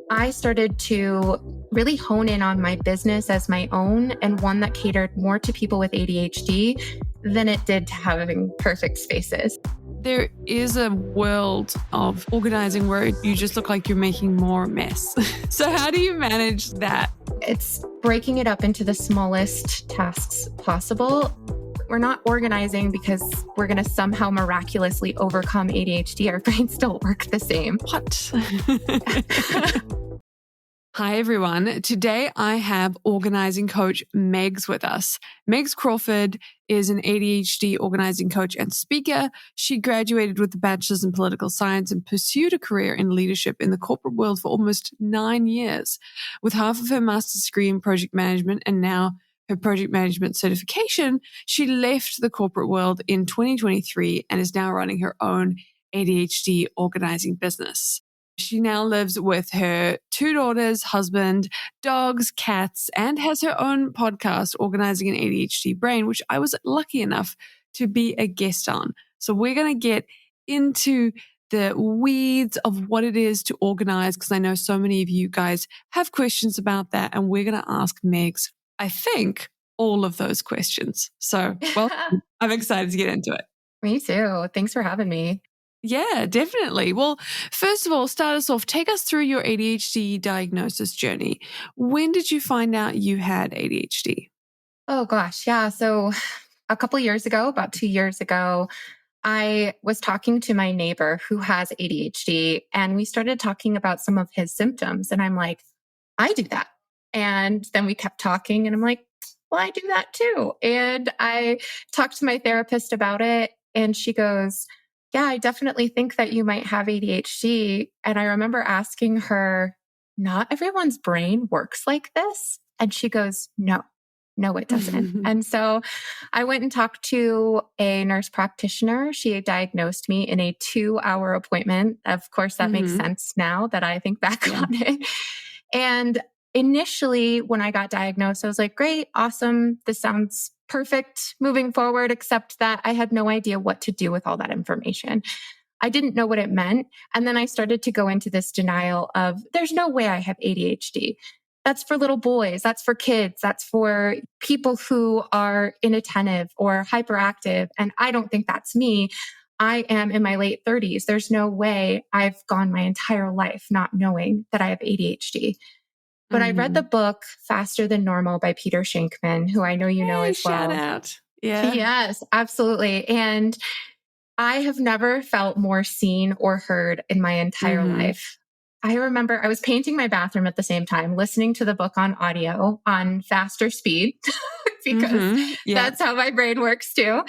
I started to really hone in on my business as my own and one that catered more to people with ADHD than it did to having perfect spaces. There is a world of organizing where you just look like you're making more mess. So how do you manage that? It's breaking it up into the smallest tasks possible. We're not organizing because we're going to somehow miraculously overcome ADHD. Our brains still work the same. What? Hi, everyone. Today I have organizing coach Megs with us. Megs Crawford is an ADHD organizing coach and speaker. She graduated with a bachelor's in political science and pursued a career in leadership in the corporate world for almost 9 years. With half of her master's degree in project management and now her project management certification, she left the corporate world in 2023 and is now running her own ADHD organizing business. She now lives with her 2 daughters, husband, dogs, cats, and has her own podcast, Organising an ADHD Brain, which I was lucky enough to be a guest on. So we're going to get into the weeds of what it is to organize, because I know so many of you guys have questions about that, and we're going to ask Megs, I think, all of those questions. So, well, I'm excited to get into it. Me too. Thanks for having me. Yeah, definitely. Well, first of all, start us off. Take us through your ADHD diagnosis journey. When did you find out you had ADHD? Oh gosh. Yeah. So a couple of years ago, about 2 years ago, I was talking to my neighbor who has ADHD, and we started talking about some of his symptoms. And I'm like, I do that. And then we kept talking and I'm like, well, I do that too. And I talked to my therapist about it, and she goes, yeah, I definitely think that you might have ADHD. And I remember asking her, not everyone's brain works like this. And she goes, no, it doesn't. And so I went and talked to a nurse practitioner. She diagnosed me in a 2-hour appointment. Of course, that makes sense now that I think back on it. And initially, when I got diagnosed, I was like, great, awesome. This sounds perfect moving forward, except that I had no idea what to do with all that information. I didn't know what it meant. And then I started to go into this denial of, there's no way I have ADHD. That's for little boys. That's for kids. That's for people who are inattentive or hyperactive. And I don't think that's me. I am in my late 30s. There's no way I've gone my entire life not knowing that I have ADHD. But I read the book Faster Than Normal by Peter Shankman, who I know you know as well. Shout out. Yeah. Yes, absolutely. And I have never felt more seen or heard in my entire life. I remember I was painting my bathroom at the same time, listening to the book on audio on faster speed, because that's how my brain works too.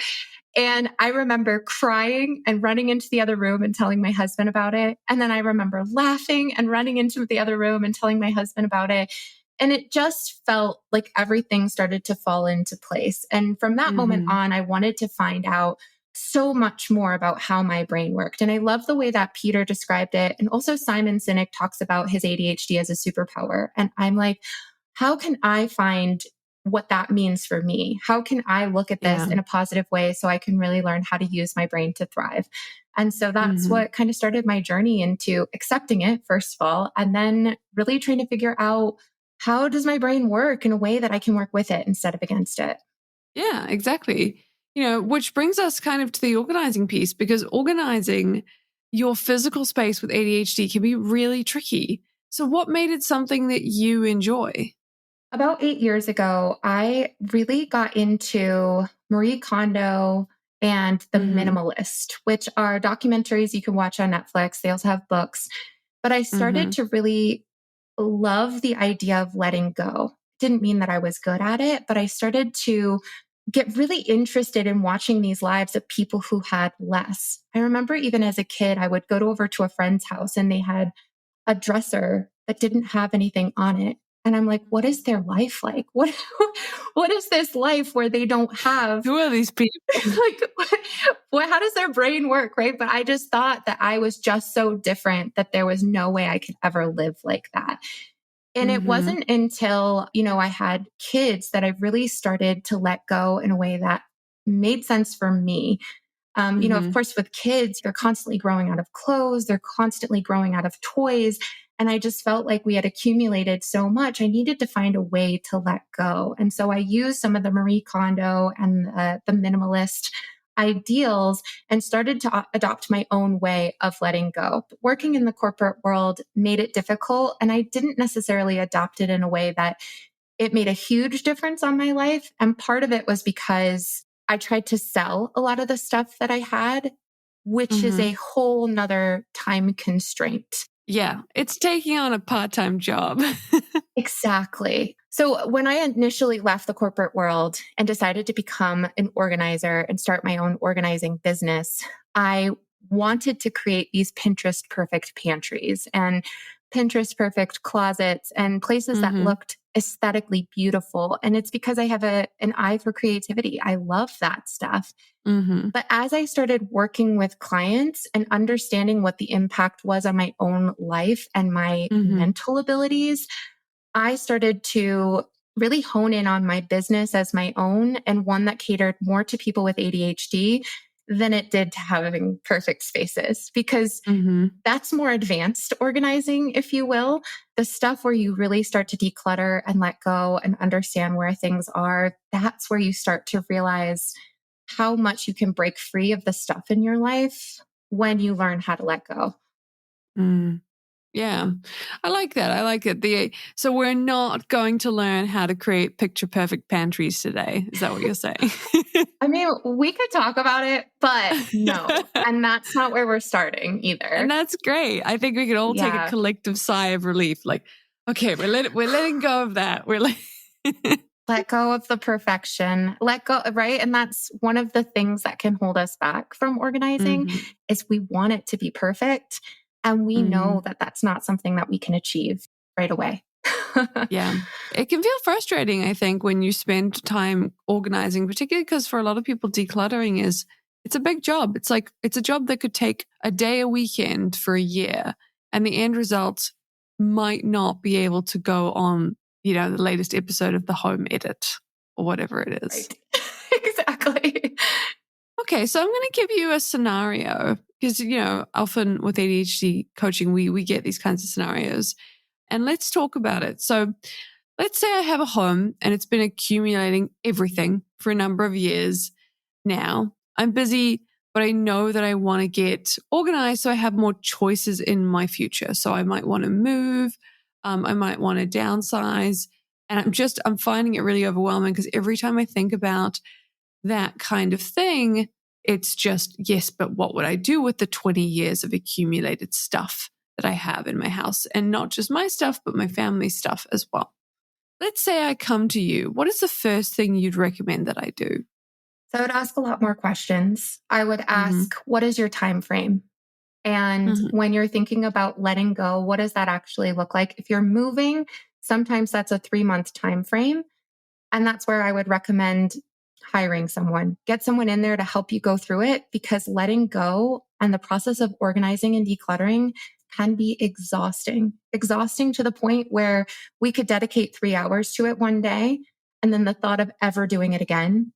And I remember crying and running into the other room and telling my husband about it. And then I remember laughing and running into the other room and telling my husband about it. And it just felt like everything started to fall into place. And from that moment on, I wanted to find out so much more about how my brain worked. And I love the way that Peter described it. And also Simon Sinek talks about his ADHD as a superpower. And I'm like, how can I find what that means for me? How can I look at this in a positive way so I can really learn how to use my brain to thrive? And so that's what kind of started my journey into accepting it, first of all, and then really trying to figure out, how does my brain work in a way that I can work with it instead of against it? Yeah, exactly. Which brings us kind of to the organizing piece, because organizing your physical space with ADHD can be really tricky. So what made it something that you enjoy? About 8 years ago, I really got into Marie Kondo and The Minimalist, which are documentaries you can watch on Netflix. They also have books. But I started to really love the idea of letting go. Didn't mean that I was good at it, but I started to get really interested in watching these lives of people who had less. I remember even as a kid, I would go over to a friend's house and they had a dresser that didn't have anything on it. And I'm like, what is their life like? What is this life where they don't have? Who are these people? How does their brain work, right? But I just thought that I was just so different that there was no way I could ever live like that. And it wasn't until, I had kids that I really started to let go in a way that made sense for me. Of course, with kids, they're constantly growing out of clothes. They're constantly growing out of toys. And I just felt like we had accumulated so much. I needed to find a way to let go. And so I used some of the Marie Kondo and the minimalist ideals and started to adopt my own way of letting go. But working in the corporate world made it difficult. And I didn't necessarily adopt it in a way that it made a huge difference on my life. And part of it was because I tried to sell a lot of the stuff that I had, which is a whole nother time constraint. Yeah, it's taking on a part-time job. Exactly. So when I initially left the corporate world and decided to become an organizer and start my own organizing business, I wanted to create these Pinterest perfect pantries and Pinterest perfect closets and places that looked aesthetically beautiful. And it's because I have an eye for creativity. I love that stuff. But as I started working with clients and understanding what the impact was on my own life and my mental abilities, I started to really hone in on my business as my own and one that catered more to people with ADHD than it did to having perfect spaces, because that's more advanced organizing, if you will. The stuff where you really start to declutter and let go and understand where things are, that's where you start to realize how much you can break free of the stuff in your life when you learn how to let go. Yeah, I like that. I like it. So we're not going to learn how to create picture perfect pantries today. Is that what you're saying? I mean, we could talk about it, but no. And that's not where we're starting either. And that's great. I think we can all take a collective sigh of relief. Like, okay, we're letting go of that. Let go of the perfection. Let go, right? And that's one of the things that can hold us back from organizing is we want it to be perfect. And we know that that's not something that we can achieve right away. Yeah. It can feel frustrating, I think, when you spend time organizing, particularly because for a lot of people, decluttering it's a big job. It's like, it's a job that could take a day, a weekend for a year. And the end result might not be able to go on, the latest episode of the Home Edit or whatever it is. Right. Exactly. Okay, so I'm going to give you a scenario because, often with ADHD coaching, we get these kinds of scenarios. And let's talk about it. So let's say I have a home and it's been accumulating everything for a number of years now. I'm busy, but I know that I want to get organized so I have more choices in my future. So I might want to move. I might want to downsize. And I'm finding it really overwhelming because every time I think about that kind of thing, it's just, yes, but what would I do with the 20 years of accumulated stuff that I have in my house? And not just my stuff, but my family stuff as well. Let's say I come to you. What is the first thing you'd recommend that I do? So I would ask a lot more questions. I would ask, what is your time frame? And when you're thinking about letting go, what does that actually look like? If you're moving, sometimes that's a 3-month time frame. And that's where I would recommend hiring someone. Get someone in there to help you go through it, because letting go and the process of organizing and decluttering can be exhausting to the point where we could dedicate 3 hours to it one day. And then the thought of ever doing it again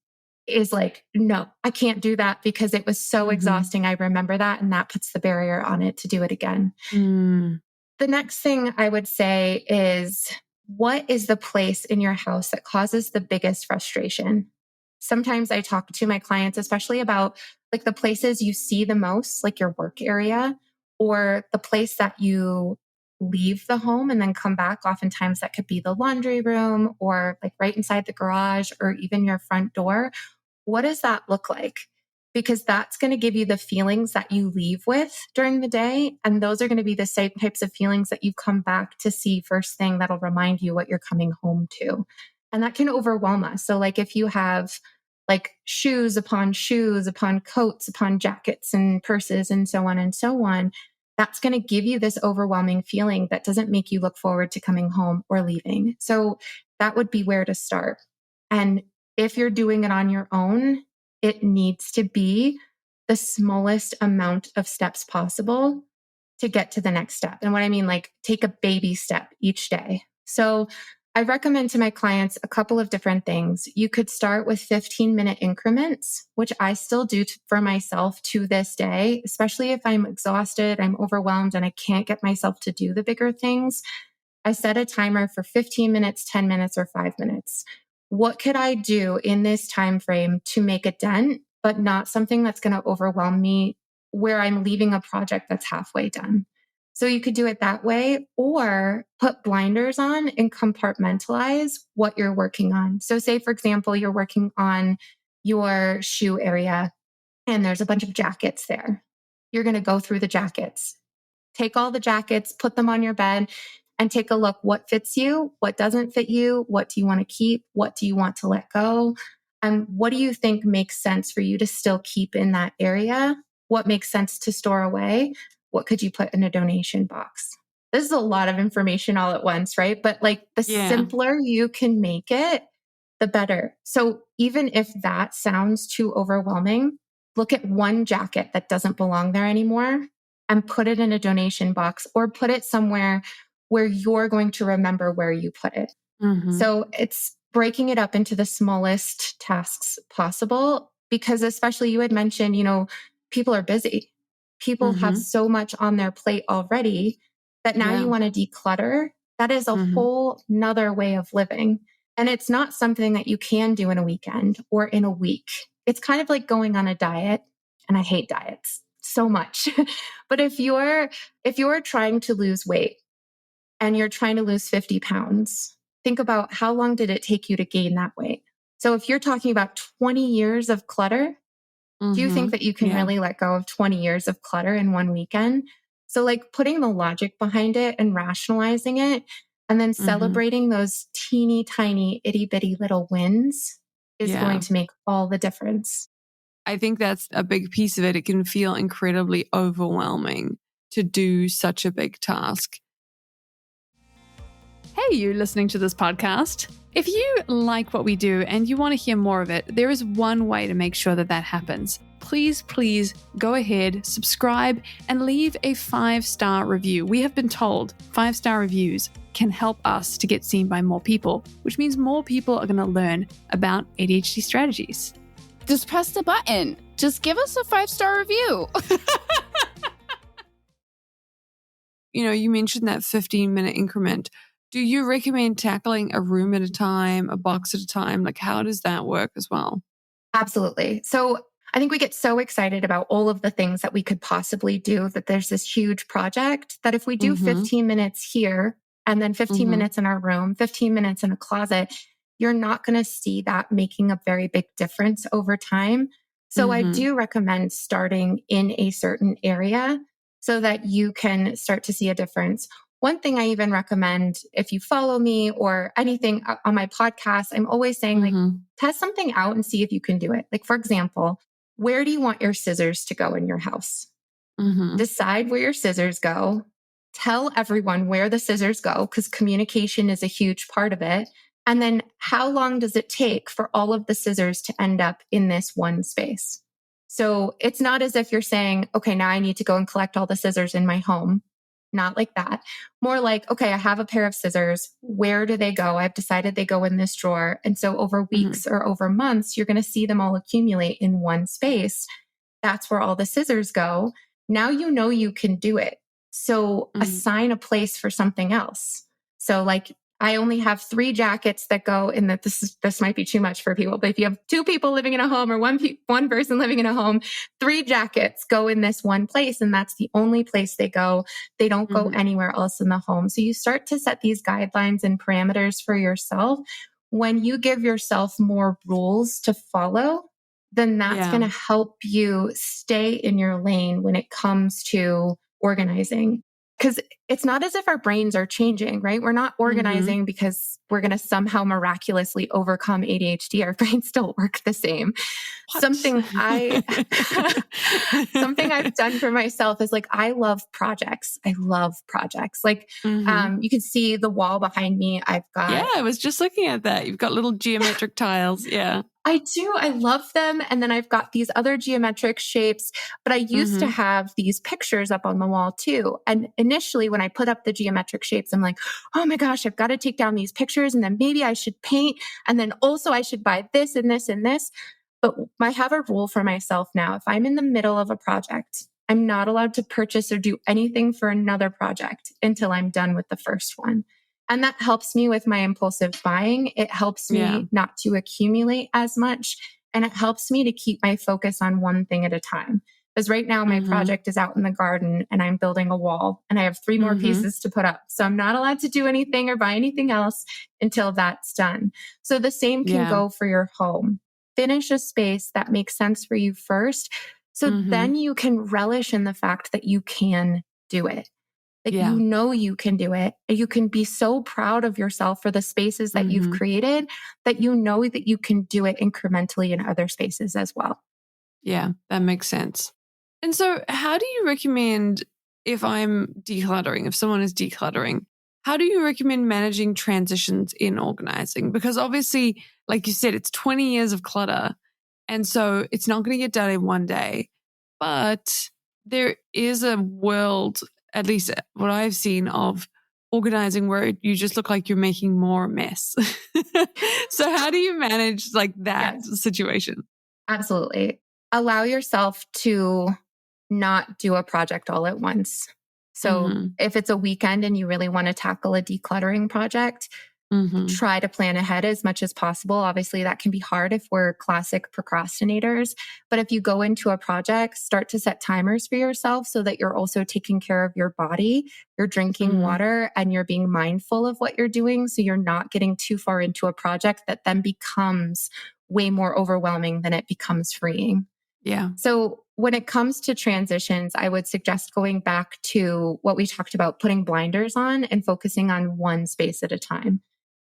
is like, no, I can't do that because it was so exhausting. I remember that. And that puts the barrier on it to do it again. The next thing I would say is, what is the place in your house that causes the biggest frustration? Sometimes I talk to my clients, especially about like the places you see the most, like your work area, or the place that you leave the home and then come back. Oftentimes that could be the laundry room or like right inside the garage or even your front door. What does that look like? Because that's going to give you the feelings that you leave with during the day. And those are going to be the same types of feelings that you come back to see first thing that'll remind you what you're coming home to. And that can overwhelm us. So like if you have like shoes upon coats, upon jackets and purses and so on, that's going to give you this overwhelming feeling that doesn't make you look forward to coming home or leaving. So that would be where to start. And if you're doing it on your own, it needs to be the smallest amount of steps possible to get to the next step. And what I mean, like take a baby step each day. So I recommend to my clients a couple of different things. You could start with 15-minute increments, which I still do for myself to this day, especially if I'm exhausted, I'm overwhelmed, and I can't get myself to do the bigger things. I set a timer for 15 minutes, 10 minutes, or 5 minutes. What could I do in this time frame to make a dent, but not something that's going to overwhelm me where I'm leaving a project that's halfway done? So you could do it that way or put blinders on and compartmentalize what you're working on. So say, for example, you're working on your shoe area and there's a bunch of jackets there. You're going to go through the jackets. Take all the jackets, put them on your bed, and take a look what fits you, what doesn't fit you, what do you want to keep, what do you want to let go, and what do you think makes sense for you to still keep in that area? What makes sense to store away? What could you put in a donation box? This is a lot of information all at once, right? But like the simpler you can make it, the better. So even if that sounds too overwhelming, look at one jacket that doesn't belong there anymore and put it in a donation box or put it somewhere where you're going to remember where you put it. So it's breaking it up into the smallest tasks possible because especially you had mentioned, people are busy. People have so much on their plate already that now you want to declutter. That is a whole nother way of living. And it's not something that you can do in a weekend or in a week. It's kind of like going on a diet. And I hate diets so much. But if you're trying to lose weight and you're trying to lose 50 pounds, think about how long did it take you to gain that weight? So if you're talking about 20 years of clutter, do you think that you can really let go of 20 years of clutter in one weekend? So like putting the logic behind it and rationalizing it and then celebrating those teeny tiny itty bitty little wins is going to make all the difference. I think that's a big piece of it. It can feel incredibly overwhelming to do such a big task. Hey, you listening to this podcast. If you like what we do and you want to hear more of it, there is one way to make sure that happens. Please go ahead, subscribe, and leave a 5-star review. We have been told 5-star reviews can help us to get seen by more people, which means more people are going to learn about ADHD strategies. Just press the button. Just give us a 5-star review. You mentioned that 15-minute increment. Do you recommend tackling a room at a time, a box at a time? Like, how does that work as well? Absolutely. So I think we get so excited about all of the things that we could possibly do that there's this huge project that if we do 15 minutes here and then 15 minutes in our room, 15 minutes in a closet, you're not going to see that making a very big difference over time. So I do recommend starting in a certain area so that you can start to see a difference. One thing I even recommend if you follow me or anything on my podcast, I'm always saying test something out and see if you can do it. Like, for example, where do you want your scissors to go in your house? Decide where your scissors go. Tell everyone where the scissors go because communication is a huge part of it. And then how long does it take for all of the scissors to end up in this one space? So it's not as if you're saying, okay, now I need to go and collect all the scissors in my home. Not like that. More like, okay, I have a pair of scissors. Where do they go? I've decided they go in this drawer. And so over weeks or over months, you're going to see them all accumulate in one space. That's where all the scissors go. Now you know you can do it. So assign a place for something else. So like I only have 3 jackets that go in that this might be too much for people, but if you have 2 people living in a home or one person living in a home, 3 jackets go in this one place and that's the only place they go. They don't go anywhere else in the home. So you start to set these guidelines and parameters for yourself. When you give yourself more rules to follow, then that's going to help you stay in your lane when it comes to organizing. Because it's not as if our brains are changing, right? We're not organizing because we're going to somehow miraculously overcome ADHD. Our brains still work the same. What? Something I've done for myself is like, I love projects. I love projects. Like, you can see the wall behind me. I've got. Yeah, I was just looking at that. You've got little geometric tiles. Yeah. I do. I love them. And then I've got these other geometric shapes, but I used to have these pictures up on the wall too. And initially when when I put up the geometric shapes, I'm like, oh my gosh, I've got to take down these pictures and then maybe I should paint. And then also I should buy this and this and this. But I have a rule for myself now. If I'm in the middle of a project, I'm not allowed to purchase or do anything for another project until I'm done with the first one. And that helps me with my impulsive buying. It helps me not to accumulate as much. And it helps me to keep my focus on one thing at a time. Because right now my project is out in the garden and I'm building a wall and I have 3 more pieces to put up. So I'm not allowed to do anything or buy anything else until that's done. So the same can go for your home. Finish a space that makes sense for you first. So then you can relish in the fact that you can do it. That you know you can do it. And you can be so proud of yourself for the spaces that you've created that you know that you can do it incrementally in other spaces as well. Yeah, that makes sense. And so how do you recommend, if I'm decluttering, if someone is decluttering, how do you recommend managing transitions in organizing? Because obviously, like you said, it's 20 years of clutter. And so it's not going to get done in one day. But there is a world, at least what I've seen, of organizing where you just look like you're making more mess. So how do you manage like that situation? Absolutely. Allow yourself to not do a project all at once. So if it's a weekend and you really want to tackle a decluttering project, try to plan ahead as much as possible. Obviously, that can be hard if we're classic procrastinators. But if you go into a project, start to set timers for yourself so that you're also taking care of your body, you're drinking water, and you're being mindful of what you're doing. So you're not getting too far into a project that then becomes way more overwhelming than it becomes freeing. Yeah. So when it comes to transitions, I would suggest going back to what we talked about, putting blinders on and focusing on one space at a time.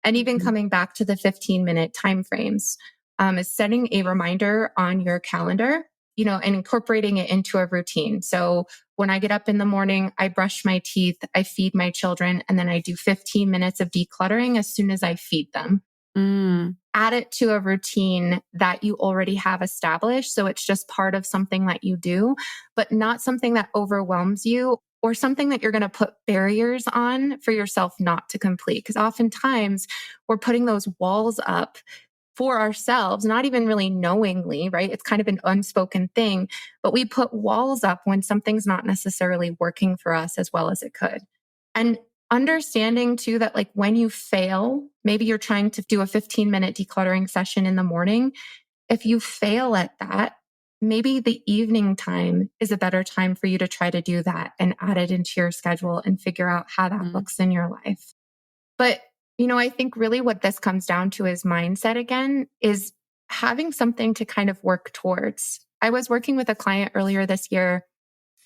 And even coming back to the 15-minute timeframes, is setting a reminder on your calendar, and incorporating it into a routine. So when I get up in the morning, I brush my teeth, I feed my children, and then I do 15 minutes of decluttering as soon as I feed them. Add it to a routine that you already have established. So it's just part of something that you do, but not something that overwhelms you or something that you're going to put barriers on for yourself not to complete. Because oftentimes we're putting those walls up for ourselves, not even really knowingly, right? It's kind of an unspoken thing, but we put walls up when something's not necessarily working for us as well as it could. And understanding too that like when you fail, maybe you're trying to do a 15-minute decluttering session in the morning. If you fail at that, maybe the evening time is a better time for you to try to do that and add it into your schedule and figure out how that looks in your life. But, I think really what this comes down to is mindset again, is having something to kind of work towards. I was working with a client earlier this year,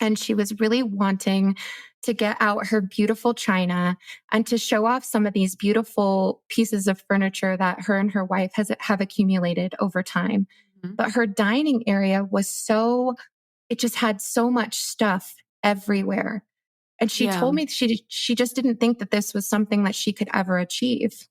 and she was really wanting to get out her beautiful china and to show off some of these beautiful pieces of furniture that her and her wife have accumulated over time. But her dining area it just had so much stuff everywhere. And she told me she just didn't think that this was something that she could ever achieve.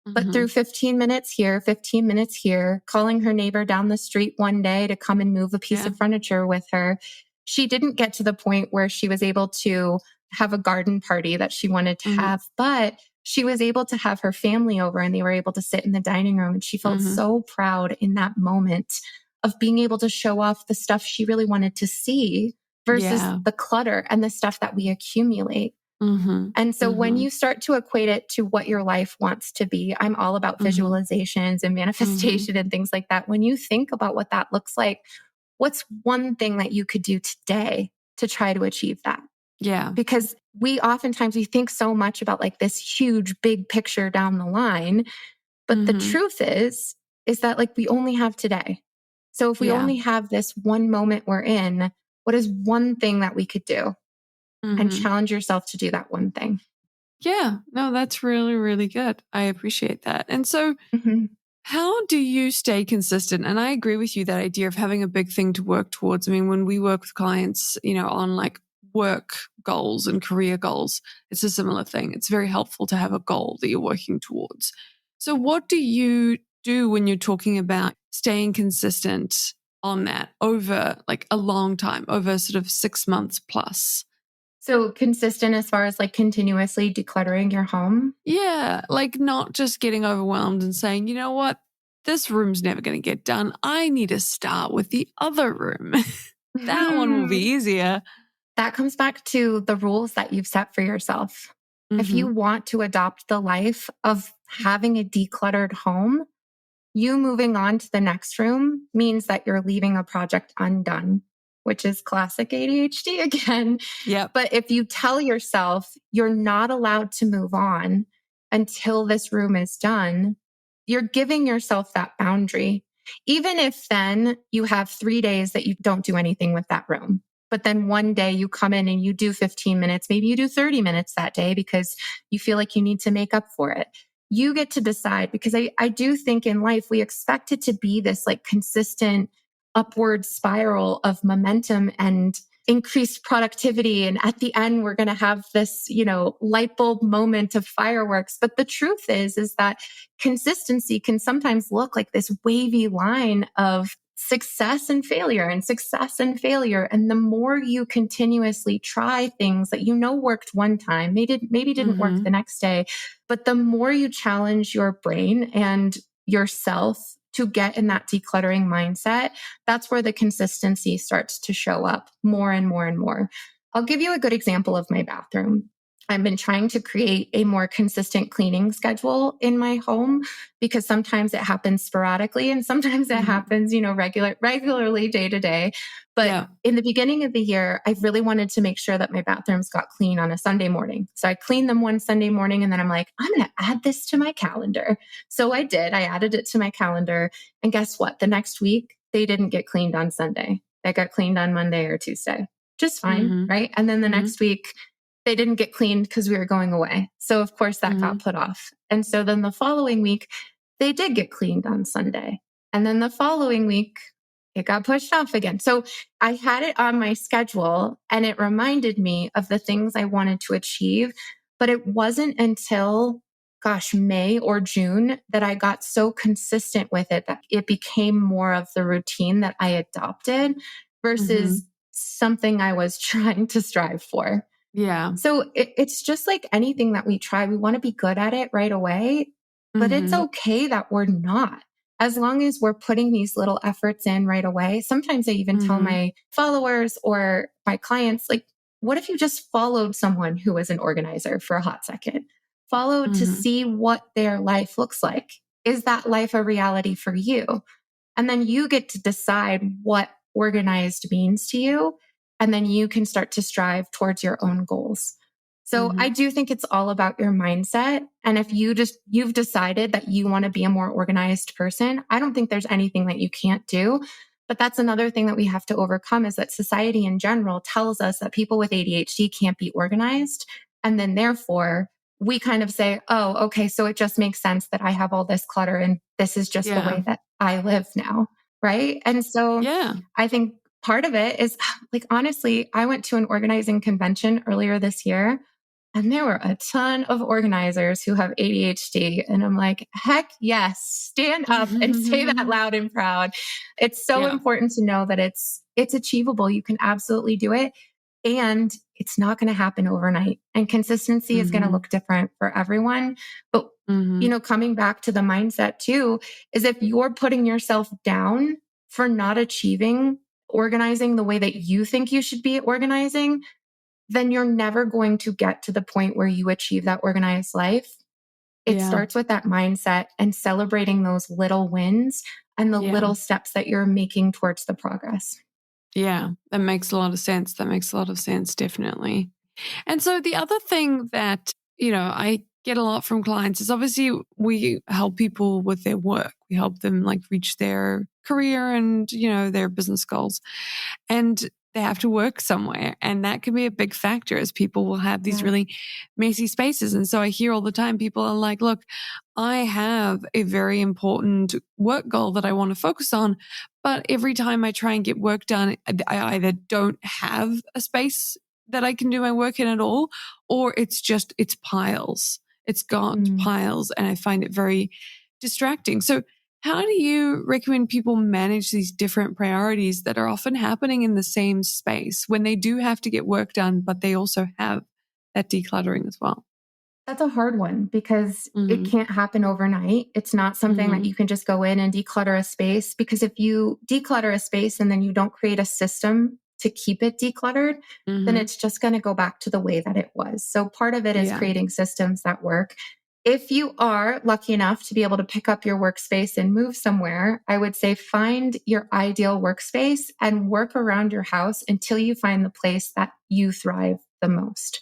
But through 15 minutes here, 15 minutes here, calling her neighbor down the street one day to come and move a piece of furniture with her, she didn't get to the point where she was able to have a garden party that she wanted to have, but she was able to have her family over and they were able to sit in the dining room. And she felt so proud in that moment of being able to show off the stuff she really wanted to see versus the clutter and the stuff that we accumulate. And so when you start to equate it to what your life wants to be, I'm all about visualizations and manifestation and things like that. When you think about what that looks like, what's one thing that you could do today to try to achieve that? Yeah. Because we think so much about like this huge, big picture down the line. But the truth is that like we only have today. So if we only have this one moment we're in, what is one thing that we could do? And challenge yourself to do that one thing. Yeah. No, that's really, really good. I appreciate that. And so how do you stay consistent? And I agree with you, that idea of having a big thing to work towards. I mean, when we work with clients, on like work goals and career goals, it's a similar thing. It's very helpful to have a goal that you're working towards. So what do you do when you're talking about staying consistent on that over like a long time, over sort of 6 months plus? So consistent as far as like continuously decluttering your home. Yeah, like not just getting overwhelmed and saying, you know what, this room's never going to get done. I need to start with the other room. That one will be easier. That comes back to the rules that you've set for yourself. If you want to adopt the life of having a decluttered home, you moving on to the next room means that you're leaving a project undone, which is classic ADHD again. Yep. But if you tell yourself you're not allowed to move on until this room is done, you're giving yourself that boundary. Even if then you have 3 days that you don't do anything with that room, but then one day you come in and you do 15 minutes, maybe you do 30 minutes that day because you feel like you need to make up for it. You get to decide, because I do think in life we expect it to be this like consistent upward spiral of momentum and increased productivity. And at the end, we're going to have this, light bulb moment of fireworks. But the truth is that consistency can sometimes look like this wavy line of success and failure and success and failure. And the more you continuously try things that worked one time, maybe didn't work the next day, but the more you challenge your brain and yourself to get in that decluttering mindset, that's where the consistency starts to show up more and more and more. I'll give you a good example of my bathroom. I've been trying to create a more consistent cleaning schedule in my home because sometimes it happens sporadically and sometimes it happens, regularly day to day. But in the beginning of the year, I really wanted to make sure that my bathrooms got clean on a Sunday morning. So I cleaned them one Sunday morning and then I'm like, I'm going to add this to my calendar. So I did. I added it to my calendar. And guess what? The next week, they didn't get cleaned on Sunday. They got cleaned on Monday or Tuesday. Just fine, right? And then the next week, they didn't get cleaned because we were going away. So of course that got put off. And so then the following week, they did get cleaned on Sunday. And then the following week, it got pushed off again. So I had it on my schedule and it reminded me of the things I wanted to achieve. But it wasn't until, May or June that I got so consistent with it that it became more of the routine that I adopted versus something I was trying to strive for. Yeah. So it's just like anything that we try. We want to be good at it right away, but it's okay that we're not. As long as we're putting these little efforts in right away. Sometimes I even tell my followers or my clients, like, what if you just followed someone who was an organizer for a hot second? Followed to see what their life looks like. Is that life a reality for you? And then you get to decide what organized means to you. And then you can start to strive towards your own goals. So I do think it's all about your mindset. And if you've decided that you want to be a more organized person, I don't think there's anything that you can't do. But that's another thing that we have to overcome, is that society in general tells us that people with ADHD can't be organized. And then therefore we kind of say, oh, okay, so it just makes sense that I have all this clutter and this is just the way that I live now. Right. And so I think part of it is, like, honestly, I went to an organizing convention earlier this year and there were a ton of organizers who have ADHD. And I'm like, heck yes, stand up and say that loud and proud. It's so important to know that it's achievable. You can absolutely do it. And it's not going to happen overnight. And consistency is going to look different for everyone. But, coming back to the mindset too, is if you're putting yourself down for not achieving organizing the way that you think you should be organizing, then you're never going to get to the point where you achieve that organized life. It starts with that mindset and celebrating those little wins and the little steps that you're making towards the progress. Yeah, that makes a lot of sense. Definitely. And so the other thing that, I get a lot from clients is obviously we help people with their work. We help them like reach their career and, their business goals. And they have to work somewhere. And that can be a big factor, as people will have these really messy spaces. And so I hear all the time people are like, look, I have a very important work goal that I want to focus on. But every time I try and get work done, I either don't have a space that I can do my work in at all, or it's piles. It's got piles, and I find it very distracting. So How do you recommend people manage these different priorities that are often happening in the same space when they do have to get work done, but they also have that decluttering as well? That's a hard one because it Mm-hmm. can't happen overnight. It's not something that Mm-hmm. you can just go in and declutter a space, because if you declutter a space and then you don't create a system to keep it decluttered, then Mm-hmm. it's just going to go back to the way that it was. So part of it is Yeah. creating systems that work. If you are lucky enough to be able to pick up your workspace and move somewhere, I would say find your ideal workspace and work around your house until you find the place that you thrive the most.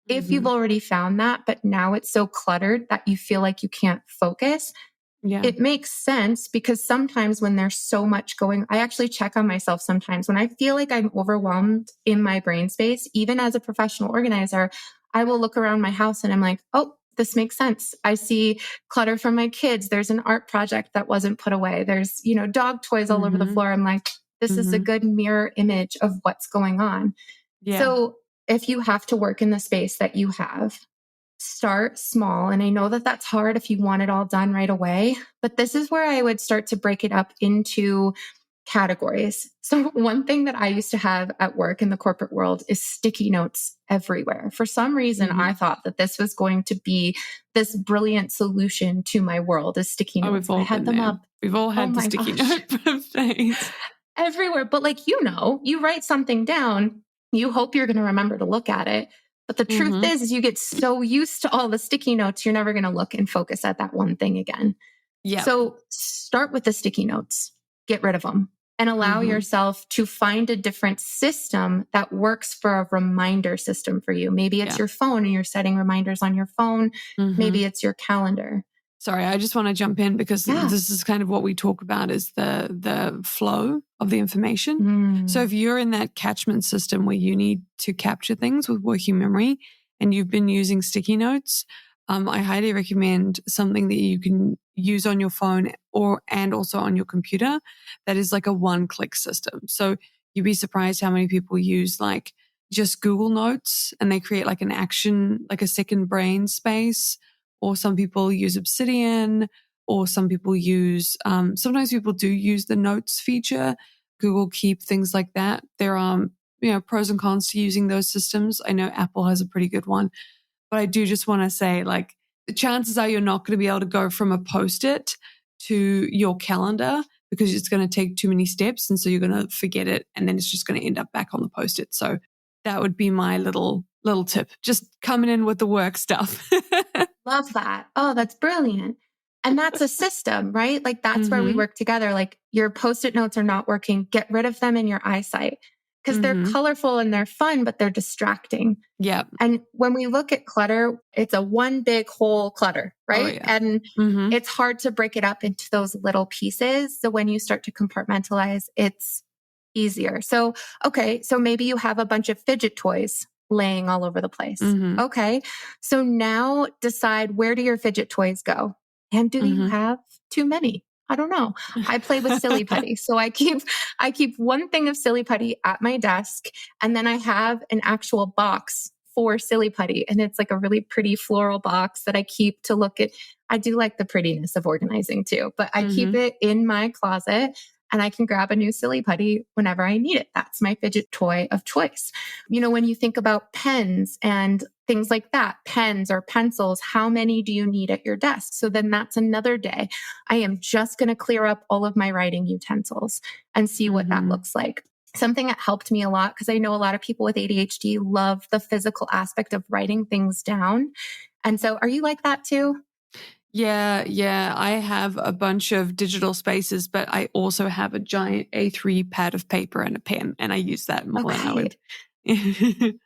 If you've Mm-hmm. already found that, but now it's so cluttered that you feel like you can't focus, Yeah. it makes sense, because sometimes when there's so much going, I actually check on myself sometimes when I feel like I'm overwhelmed in my brain space. Even as a professional organizer, I will look around my house and I'm like, oh, this makes sense. I see clutter from my kids. There's an art project that wasn't put away. There's, dog toys all over the Mm-hmm. floor. I'm like, this is a Mm-hmm. good mirror image of what's going on. Yeah. So if you have to work in the space that you have, start small. And I know that that's hard if you want it all done right away, but this is where I would start to break it up into categories. So one thing that I used to have at work in the corporate world is sticky notes everywhere. For some reason, Mm-hmm. I thought that this was going to be this brilliant solution to my world, is sticky Oh, notes. we've And I all had been them there. up. We've all Oh had the my sticky gosh. note phase. Everywhere. But you write something down, you hope you're going to remember to look at it. But the truth Mm-hmm. is you get so used to all the sticky notes, you're never going to look and focus at that one thing again. Yeah. So start with the sticky notes, get rid of them, and allow Mm-hmm. yourself to find a different system that works for a reminder system for you. Maybe it's Yeah. your phone and you're setting reminders on your phone. Mm-hmm. Maybe it's your calendar. Sorry, I just want to jump in because Yeah. this is kind of what we talk about, is the flow of the information. So if you're in that catchment system where you need to capture things with working memory and you've been using sticky notes, I highly recommend something that you can use on your phone and also on your computer that is like a one-click system. So you'd be surprised how many people use like just Google Notes and they create like an action, like a second brain space. Or some people use Obsidian, or some people use, sometimes people do use the notes feature, Google Keep, things like that. There are, pros and cons to using those systems. I know Apple has a pretty good one, but I do just want to say, like, the chances are you're not going to be able to go from a Post-it to your calendar because it's going to take too many steps. And so you're going to forget it. And then it's just going to end up back on the Post-it. So that would be my little tip, just coming in with the work stuff. Love that. Oh, that's brilliant. And that's a system, right? Like that's where we Mm-hmm. work together. Like your post-it notes are not working. Get rid of them in your eyesight because they're Mm-hmm. colorful and they're fun, but they're distracting. Yeah. And when we look at clutter, it's a one big whole clutter, right? Oh, yeah. And Mm-hmm. it's hard to break it up into those little pieces. So when you start to compartmentalize, it's easier. So, okay, so maybe you have a bunch of fidget toys laying all over the place. Mm-hmm. Okay, so now decide, where do your fidget toys go? And do you Mm-hmm. have too many? I don't know. I play with silly putty. So I keep one thing of silly putty at my desk, and then I have an actual box for silly putty, and it's like a really pretty floral box that I keep to look at. I do like the prettiness of organizing too, but I keep Mm-hmm. it in my closet and I can grab a new silly putty whenever I need it. That's my fidget toy of choice. When you think about pens and things like that, pens or pencils, how many do you need at your desk? So then that's another day. I am just going to clear up all of my writing utensils and see what that Mm-hmm. looks like. Something that helped me a lot, because I know a lot of people with ADHD love the physical aspect of writing things down. And so are you like that too? Yeah. I have a bunch of digital spaces, but I also have a giant A3 pad of paper and a pen, and I use that more than I would.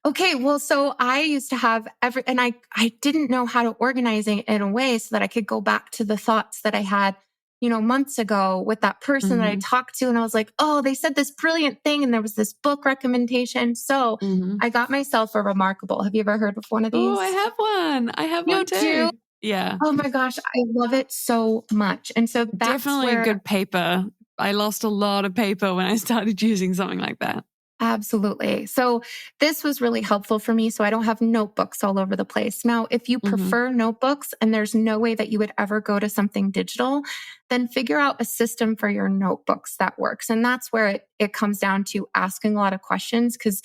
Okay. Well, so I used to have and I didn't know how to organize it in a way so that I could go back to the thoughts that I had, months ago with that person that I Mm-hmm. talked to. And I was like, oh, they said this brilliant thing. And there was this book recommendation. So Mm-hmm. I got myself a Remarkable. Have you ever heard of one of Oh, these? I have one. I have You one do? too. Yeah. Oh my gosh. I love it so much. And so that's Definitely where good paper. I lost a lot of paper when I started using something like that. Absolutely. So this was really helpful for me. So I don't have notebooks all over the place. Now, if you Mm-hmm. prefer notebooks and there's no way that you would ever go to something digital, then figure out a system for your notebooks that works. And that's where it comes down to asking a lot of questions, because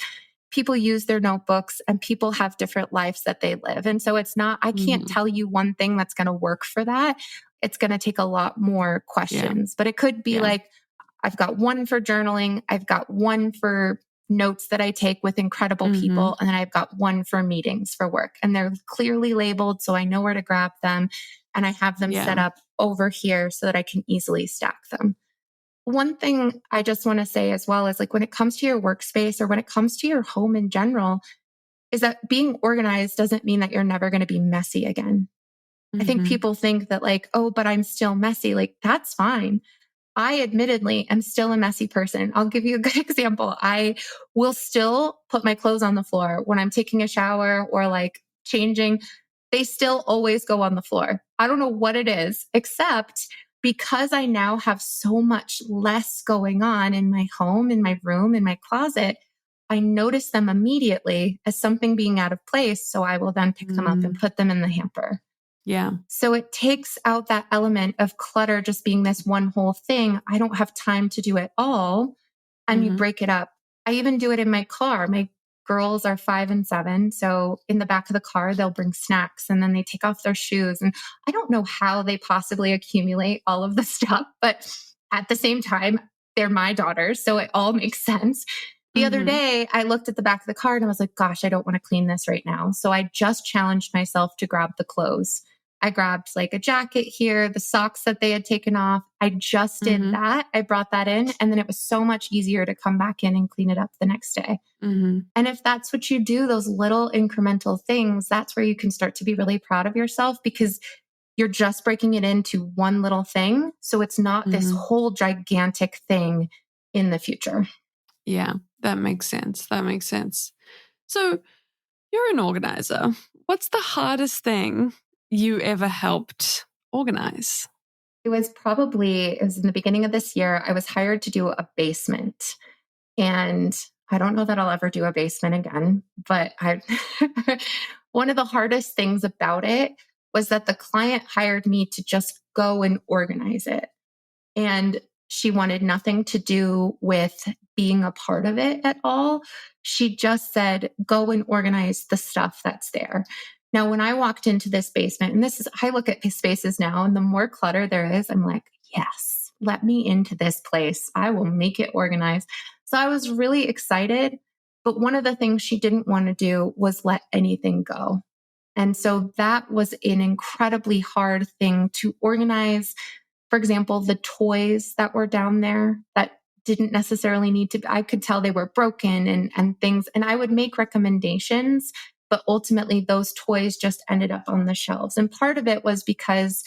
people use their notebooks and people have different lives that they live. And so it's not, I can't Mm-hmm. tell you one thing that's going to work for that. It's going to take a lot more Yeah. questions, but it could be Yeah. like, I've got one for journaling. I've got one for notes that I take with incredible Mm-hmm. people. And then I've got one for meetings for work. And they're clearly labeled, so I know where to grab them. And I have them Yeah. set up over here so that I can easily stack them. One thing I just want to say as well is, like, when it comes to your workspace or when it comes to your home in general, is that being organized doesn't mean that you're never going to be messy again. I think Mm-hmm. people think that, like, oh, but I'm still messy. Like, that's fine. I admittedly am still a messy person. I'll give you a good example. I will still put my clothes on the floor when I'm taking a shower or like changing. They still always go on the floor. I don't know what it is, except because I now have so much less going on in my home, in my room, in my closet, I notice them immediately as something being out of place. So I will then pick them up and Mm. put them in the hamper. Yeah. So it takes out that element of clutter just being this one whole thing. I don't have time to do it all. And you Mm-hmm. break it up. I even do it in my car. My girls are 5 and 7. So in the back of the car, they'll bring snacks and then they take off their shoes. And I don't know how they possibly accumulate all of the stuff, but at the same time, they're my daughters. So it all makes sense. The other Mm-hmm. day, I looked at the back of the car and I was like, gosh, I don't want to clean this right now. So I just challenged myself to grab the clothes. I grabbed like a jacket here, the socks that they had taken off. I just did Mm-hmm. that. I brought that in, and then it was so much easier to come back in and clean it up the next day. Mm-hmm. And if that's what you do, those little incremental things, that's where you can start to be really proud of yourself, because you're just breaking it into one little thing. So it's not this Mm-hmm. whole gigantic thing in the future. Yeah, that makes sense. That makes sense. So you're an organizer. What's the hardest thing you ever helped organize? It was in the beginning of this year. I was hired to do a basement. And I don't know that I'll ever do a basement again, but one of the hardest things about it was that the client hired me to just go and organize it. And she wanted nothing to do with being a part of it at all. She just said, go and organize the stuff that's there. Now, when I walked into this basement, and I look at spaces now, and the more clutter there is, I'm like, yes, let me into this place. I will make it organized. So I was really excited. But one of the things she didn't want to do was let anything go. And so that was an incredibly hard thing to organize. For example, the toys that were down there that didn't necessarily need to be, I could tell they were broken and things. And I would make recommendations, but ultimately those toys just ended up on the shelves. And part of it was because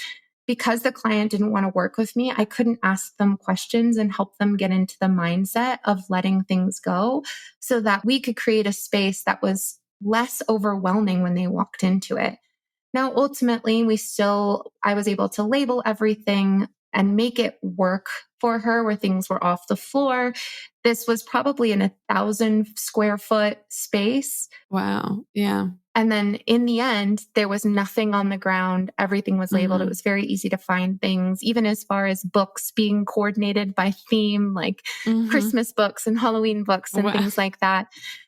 the client didn't want to work with me, I couldn't ask them questions and help them get into the mindset of letting things go so that we could create a space that was less overwhelming when they walked into it. Now, ultimately, I was able to label everything and make it work for her where things were off the floor. This was probably in 1,000 square foot space. Wow. Yeah. And then in the end, there was nothing on the ground. Everything was labeled. It Mm-hmm. was very easy to find things, even as far as books being coordinated by theme, like Mm-hmm. Christmas books and Halloween books and Wow. things like that.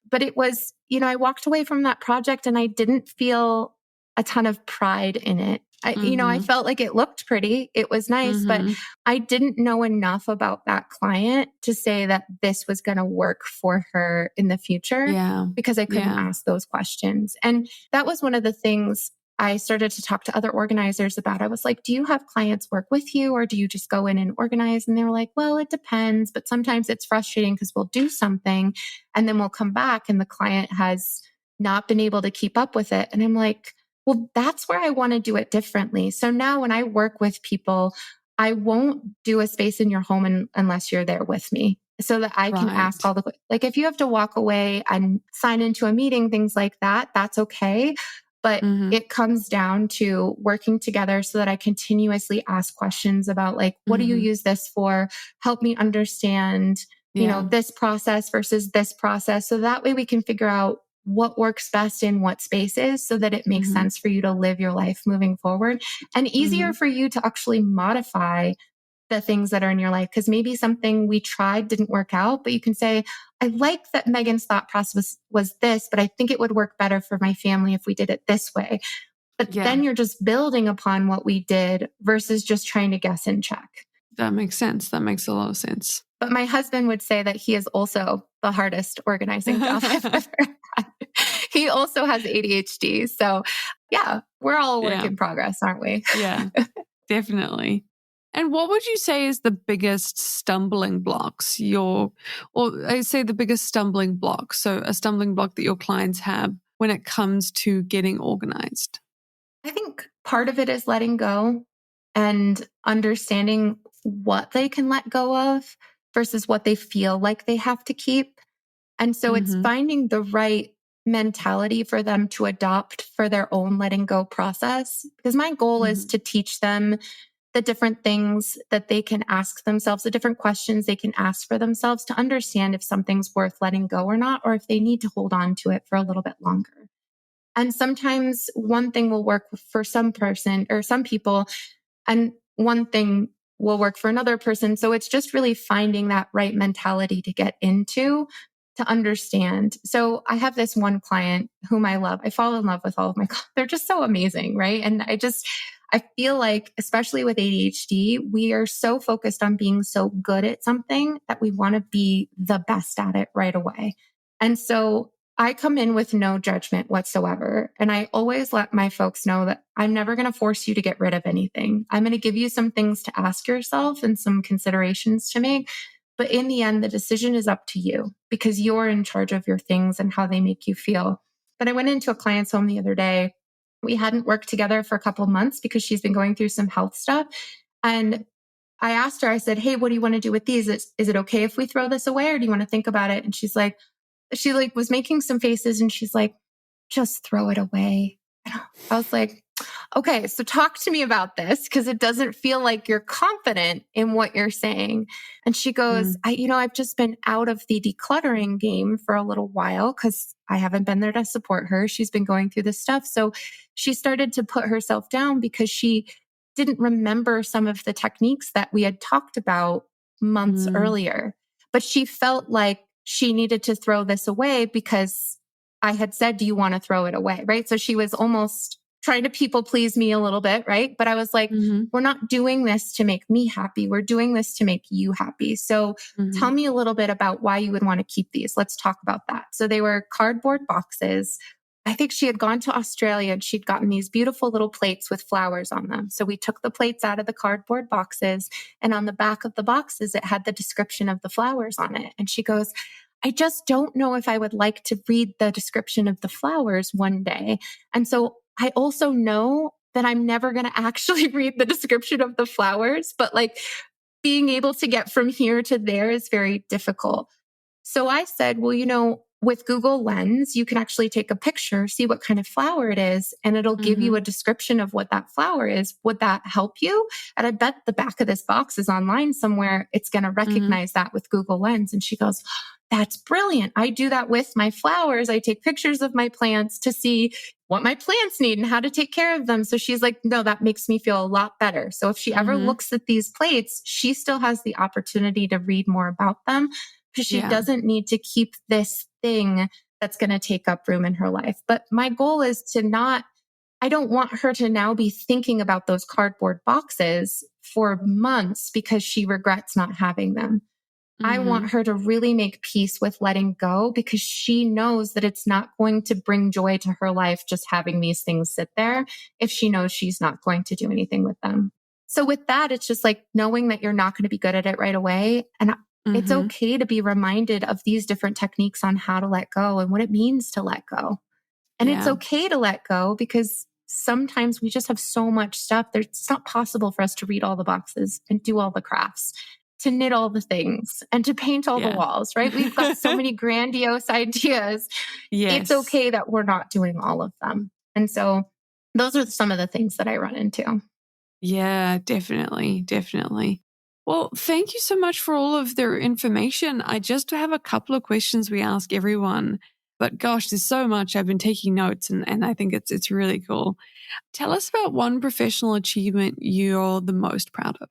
But it was, I walked away from that project and I didn't feel a ton of pride in it. I Mm-hmm. felt like it looked pretty. It was nice, but Mm-hmm. I didn't know enough about that client to say that this was going to work for her in the future, Yeah. because I couldn't Yeah. ask those questions. And that was one of the things I started to talk to other organizers about. I was like, do you have clients work with you, or do you just go in and organize? And they were like, well, it depends, but sometimes it's frustrating because we'll do something and then we'll come back and the client has not been able to keep up with it. And I'm like, well, that's where I want to do it differently. So now when I work with people, I won't do a space in your home unless you're there with me, so that I can ask Right. all the, like, if you have to walk away and sign into a meeting, things like that, that's okay. But Mm-hmm. it comes down to working together so that I continuously ask questions about, like, what do you Mm-hmm. use this for? Help me understand. Yeah. this process versus this process. So that way we can figure out what works best in what spaces so that it makes Mm-hmm. sense for you to live your life moving forward and easier for you to actually modify the things that are in your life. Because maybe something we tried didn't work out, but you can say, I like that Megan's thought process was this, but I think it would work better for my family if we did it this way. But Yeah. then you're just building upon what we did versus just trying to guess and check. That makes sense. That makes a lot of sense. But my husband would say that he is also the hardest organizing job I've ever had. He also has ADHD. So yeah, we're all a work in progress, aren't we? Yeah, definitely. And what would you say is the biggest stumbling blocks or I say the biggest stumbling block? So a stumbling block that your clients have when it comes to getting organized? I think part of it is letting go and understanding what they can let go of versus what they feel like they have to keep. And so it's finding the right mentality for them to adopt for their own letting go process. Because my goal is to teach them the different things that they can ask themselves, the different questions they can ask for themselves to understand if something's worth letting go or not, or if they need to hold on to it for a little bit longer. And sometimes one thing will work for some person or some people, and one thing will work for another person. So it's just really finding that right mentality to get into to understand. So I have this one client whom I love. I fall in love with all of my clients. They're just so amazing, right? And I feel like, especially with ADHD, we are so focused on being so good at something that we want to be the best at it right away. And so I come in with no judgment whatsoever. And I always let my folks know that I'm never going to force you to get rid of anything. I'm going to give you some things to ask yourself and some considerations to make. But in the end, the decision is up to you because you're in charge of your things and how they make you feel. But I went into a client's home the other day. We hadn't worked together for a couple of months because she's been going through some health stuff. And I asked her, I said, hey, what do you want to do with these? Is it okay if we throw this away or do you want to think about it? And she was making some faces and she's like, just throw it away. I was like, okay, so talk to me about this because it doesn't feel like you're confident in what you're saying. And she goes, I've just been out of the decluttering game for a little while because I haven't been there to support her. She's been going through this stuff. So she started to put herself down because she didn't remember some of the techniques that we had talked about months earlier. But she felt like she needed to throw this away because I had said, do you want to throw it away? Right. So she was almost trying to people please me a little bit. Right. But I was like, we're not doing this to make me happy. We're doing this to make you happy. So tell me a little bit about why you would want to keep these. Let's talk about that. So they were cardboard boxes. I think she had gone to Australia and she'd gotten these beautiful little plates with flowers on them. So we took the plates out of the cardboard boxes and on the back of the boxes, it had the description of the flowers on it. And she goes, I just don't know if I would like to read the description of the flowers one day. And so I also know that I'm never going to actually read the description of the flowers, but like being able to get from here to there is very difficult. So I said, well, with Google Lens, you can actually take a picture, see what kind of flower it is, and it'll give you a description of what that flower is. Would that help you? And I bet the back of this box is online somewhere. It's going to recognize that with Google Lens. And she goes, that's brilliant. I do that with my flowers. I take pictures of my plants to see what my plants need and how to take care of them. So she's like, no, that makes me feel a lot better. So if she ever looks at these plates, she still has the opportunity to read more about them because she doesn't need to keep this thing that's going to take up room in her life. But my goal is I don't want her to now be thinking about those cardboard boxes for months because she regrets not having them. I want her to really make peace with letting go because she knows that it's not going to bring joy to her life just having these things sit there if she knows she's not going to do anything with them. So with that, it's just like knowing that you're not going to be good at it right away. And it's okay to be reminded of these different techniques on how to let go and what it means to let go. And it's okay to let go because sometimes we just have so much stuff. It's not possible for us to read all the boxes and do all the crafts, to knit all the things and to paint all the walls, right? We've got so many grandiose ideas. Yes. It's okay that we're not doing all of them. And so those are some of the things that I run into. Yeah, definitely. Definitely. Well, thank you so much for all of their information. I just have a couple of questions we ask everyone, but gosh, there's so much. I've been taking notes and I think it's really cool. Tell us about one professional achievement you're the most proud of.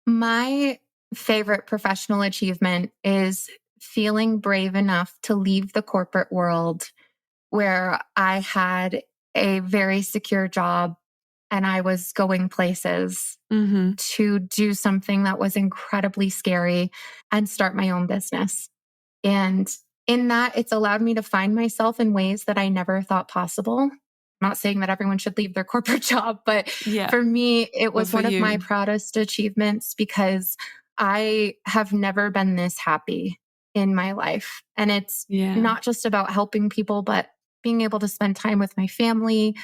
My favorite professional achievement is feeling brave enough to leave the corporate world where I had a very secure job and I was going places Mm-hmm. to do something that was incredibly scary and start my own business. And in that, it's allowed me to find myself in ways that I never thought possible. I'm not saying that everyone should leave their corporate job, but Yeah. for me, it was for one of you. my proudest achievements because I have never been this happy in my life. And it's not just about helping people, but being able to spend time with my family,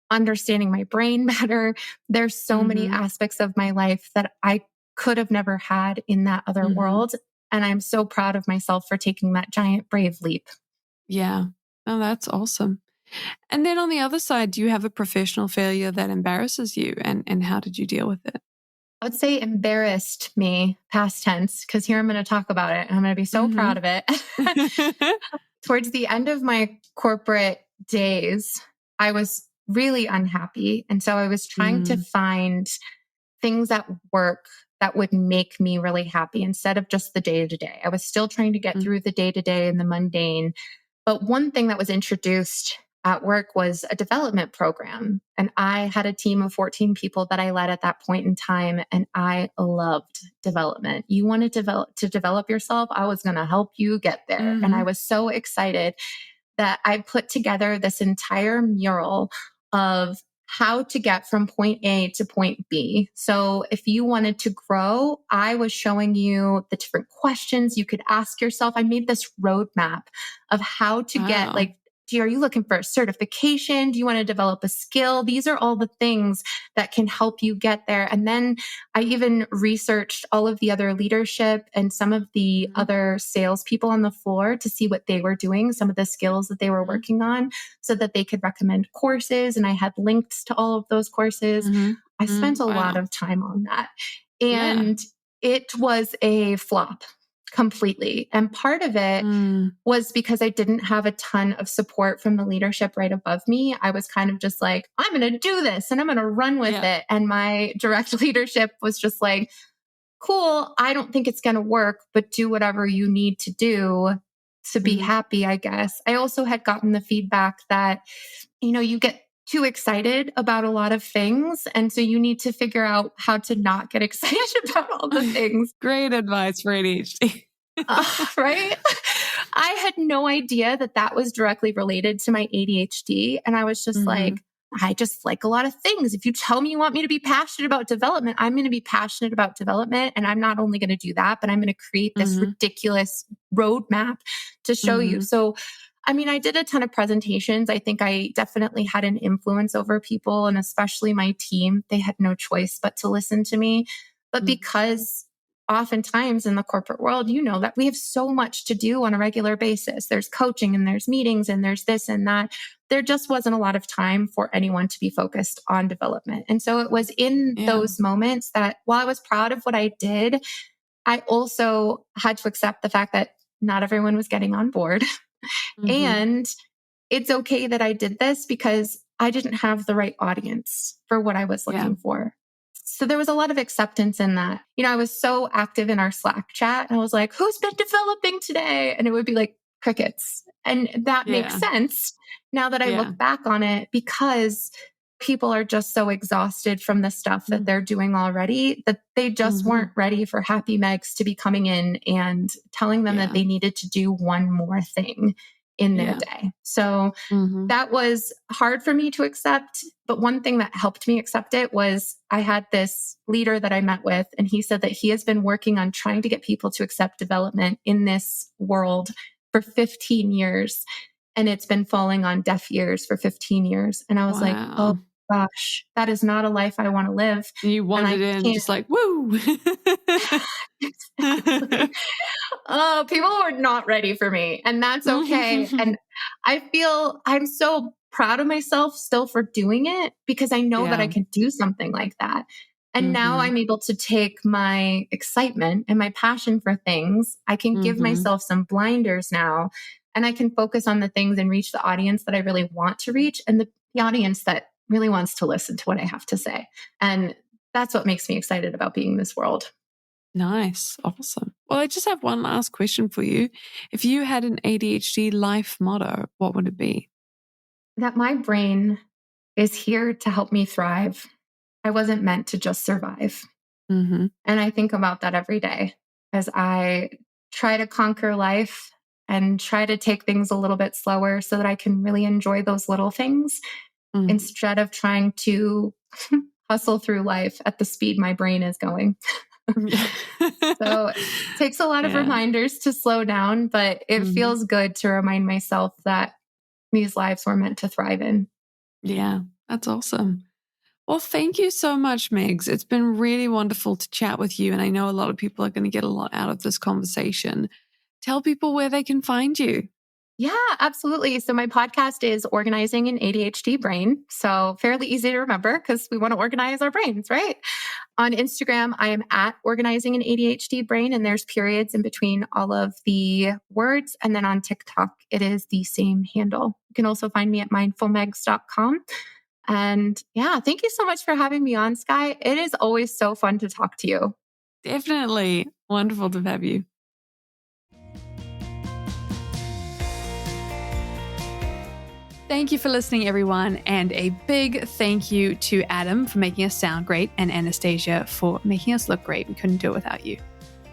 understanding my brain better. There's so many aspects of my life that I could have never had in that other world. And I'm so proud of myself for taking that giant brave leap. Yeah. Oh, that's awesome. And then on the other side, do you have a professional failure that embarrasses you and how did you deal with it? I would say embarrassed me, past tense, because here I'm going to talk about it. And I'm going to be so proud of it. Towards the end of my corporate days, I was really unhappy. And so I was trying to find things at work that would make me really happy instead of just the day to day. I was still trying to get through the day to day and the mundane. But one thing that was introduced at work was a development program. And I had a team of 14 people that I led at that point in time. And I loved development. You wanted to develop yourself. I was going to help you get there. And I was so excited that I put together this entire mural of how to get from point A to point B. So if you wanted to grow, I was showing you the different questions you could ask yourself. I made this roadmap of how to get are you looking for a certification? Do you want to develop a skill? These are all the things that can help you get there. And then I even researched all of the other leadership and some of the other salespeople on the floor to see what they were doing, some of the skills that they were working on so that they could recommend courses. And I had links to all of those courses. I spent a lot of time on that. And it was a flop completely. And part of it was because I didn't have a ton of support from the leadership right above me. I was kind of just like, I'm going to do this and I'm going to run with it. And my direct leadership was just like, cool, I don't think it's going to work, but do whatever you need to do to be happy, I guess. I also had gotten the feedback that, you get too excited about a lot of things. And so you need to figure out how to not get excited about all the things. Great advice for ADHD. Right? I had no idea that was directly related to my ADHD. And I was just like, I just like a lot of things. If you tell me you want me to be passionate about development, I'm going to be passionate about development. And I'm not only going to do that, but I'm going to create this ridiculous roadmap to show you. So I did a ton of presentations. I think I definitely had an influence over people and especially my team. They had no choice but to listen to me. But because oftentimes in the corporate world, that we have so much to do on a regular basis. There's coaching and there's meetings and there's this and that. There just wasn't a lot of time for anyone to be focused on development. And so it was in those moments that while I was proud of what I did, I also had to accept the fact that not everyone was getting on board. And it's okay that I did this because I didn't have the right audience for what I was looking for. So there was a lot of acceptance in that. I was so active in our Slack chat and I was like, who's been developing today? And it would be like crickets. And that makes sense now that I look back on it because people are just so exhausted from the stuff that they're doing already that they just weren't ready for Happy Megs to be coming in and telling them that they needed to do one more thing in their day. So that was hard for me to accept. But one thing that helped me accept it was I had this leader that I met with, and he said that he has been working on trying to get people to accept development in this world for 15 years. And it's been falling on deaf ears for 15 years. And I was like, oh gosh, that is not a life I want to live. You wandered in just like, woo. Exactly. Oh, people were not ready for me. And that's okay. And I feel I'm so proud of myself still for doing it because I know that I can do something like that. And now I'm able to take my excitement and my passion for things. I can give myself some blinders now, and I can focus on the things and reach the audience that I really want to reach, and the audience that really wants to listen to what I have to say. And that's what makes me excited about being in this world. Nice. Awesome. Well, I just have one last question for you. If you had an ADHD life motto, what would it be? That my brain is here to help me thrive. I wasn't meant to just survive. And I think about that every day as I try to conquer life and try to take things a little bit slower so that I can really enjoy those little things instead of trying to hustle through life at the speed my brain is going. So it takes a lot of reminders to slow down, but it feels good to remind myself that these lives were meant to thrive in. Yeah, that's awesome. Well, thank you so much, Megs. It's been really wonderful to chat with you. And I know a lot of people are going to get a lot out of this conversation. Tell people where they can find you. Yeah, absolutely. So my podcast is Organizing an ADHD Brain. So fairly easy to remember because we want to organize our brains, right? On Instagram, I am at Organizing an ADHD Brain, and there's periods in between all of the words. And then on TikTok, it is the same handle. You can also find me at mindfulmegs.com. And yeah, thank you so much for having me on, Sky. It is always so fun to talk to you. Definitely. Wonderful to have you. Thank you for listening, everyone. And a big thank you to Adam for making us sound great and Anastasia for making us look great. We couldn't do it without you.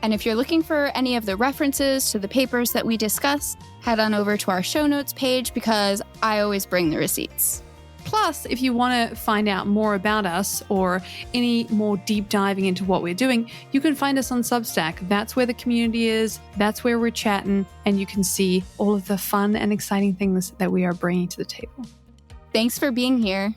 And if you're looking for any of the references to the papers that we discuss, head on over to our show notes page because I always bring the receipts. Plus, if you want to find out more about us or any more deep diving into what we're doing, you can find us on Substack. That's where the community is. That's where we're chatting. And you can see all of the fun and exciting things that we are bringing to the table. Thanks for being here.